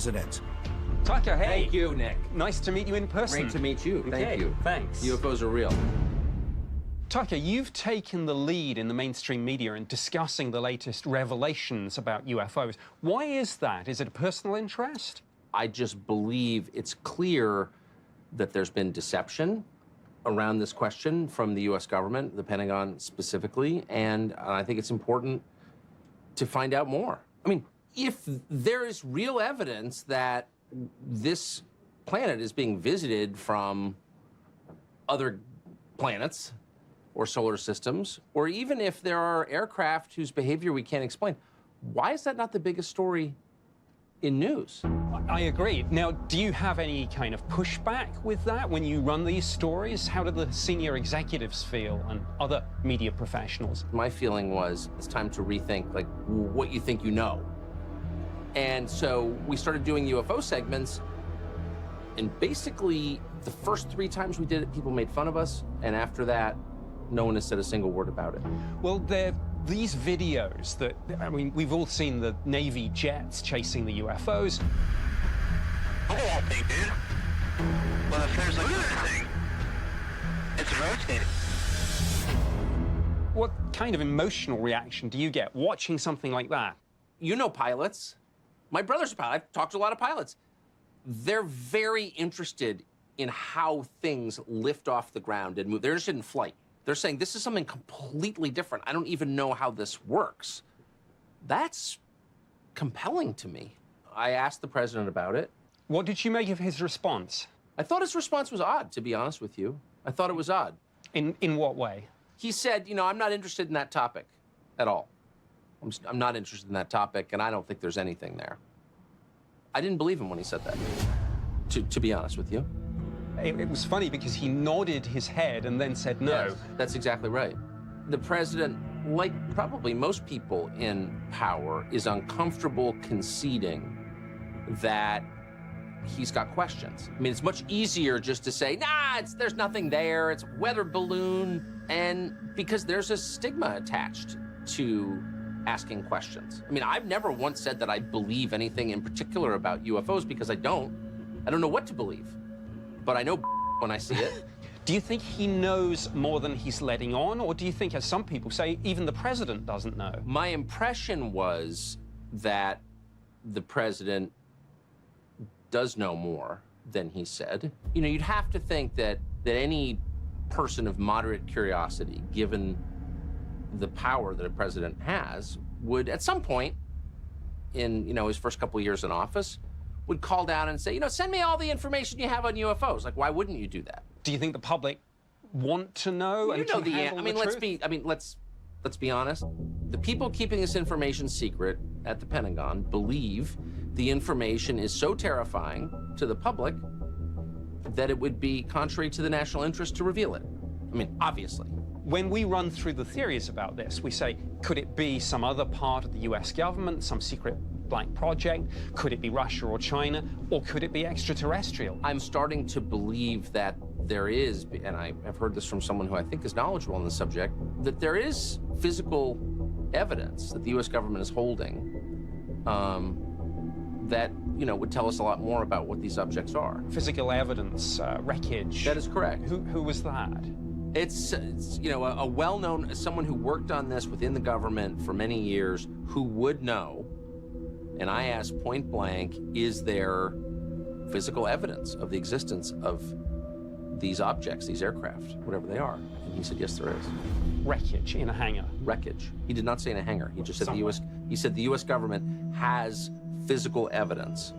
president. Tucker, hey. Thank you, Nick. Nice to meet you in person. Great to meet you. Okay, Thank you. Thanks. UFOs are real. Tucker, you've taken the lead in the mainstream media in discussing the latest revelations about UFOs. Why is that? Is it a personal interest? I just believe it's clear that there's been deception around this question from the U.S. government, the Pentagon specifically, and I think it's important to find out more. I mean, if there is real evidence that this planet is being visited from other planets or solar systems, or even if there are aircraft whose behavior we can't explain, why is that not the biggest story in news? I agree. Now, do you have any kind of pushback with that when you run these stories? How do the senior executives feel and other media professionals? My feeling was it's time to rethink like what you think you know. And so we started doing UFO segments, and basically the first 3 times we did it, people made fun of us, and after that, no one has said a single word about it. Well, these videos that, I mean, we've all seen the Navy jets chasing the UFOs. Look at that thing, dude. Well, if there's like anything, it's rotating. What kind of emotional reaction do you get watching something like that? You know pilots. My brother's a pilot. I've talked to a lot of pilots. They're very interested in how things lift off the ground and move. They're interested in flight. They're saying, this is something completely different. I don't even know how this works. That's compelling to me. I asked the president about it. What did you make of his response? I thought his response was odd, to be honest with you. I thought it was odd. In what way? He said, you know, I'm not interested in that topic at all. I'm not interested in that topic, and I don't think there's anything there. I didn't believe him when he said that, to be honest with you. It was funny because he nodded his head and then said no. Yes, that's exactly right. The president, like probably most people in power, is uncomfortable conceding that he's got questions. I mean, it's much easier just to say, nah, there's nothing there, it's a weather balloon, and because there's a stigma attached to asking questions. I mean, I've never once said that I believe anything in particular about UFOs because I don't know what to believe. But I know when I see it. Do you think he knows more than he's letting on, or do you think, as some people say, even the president doesn't know? My impression was that the president does know more than he said. You know, you'd have to think that any person of moderate curiosity, given the power that a president has, would at some point in, you know, his first couple of years in office, would call down and say, you know, send me all the information you have on UFOs. Like, why wouldn't you do that? Do you think the public want to know? You know the answer. I mean, let's be honest. The people keeping this information secret at the Pentagon believe the information is so terrifying to the public that it would be contrary to the national interest to reveal it. I mean, obviously. When we run through the theories about this, we say, could it be some other part of the US government, some secret black project? Could it be Russia or China? Or could it be extraterrestrial? I'm starting to believe that there is, and I have heard this from someone who I think is knowledgeable on the subject, that there is physical evidence that the US government is holding that, you know, would tell us a lot more about what these objects are. Physical evidence, wreckage. That is correct. Who was that? It's you know, a well-known, someone who worked on this within the government for many years who would know. And I asked point blank, is there physical evidence of the existence of these objects, these aircraft, whatever they are? And he said, yes, there is. Wreckage in a hangar. Wreckage. He did not say in a hangar. He just said Somewhere. the US government has physical evidence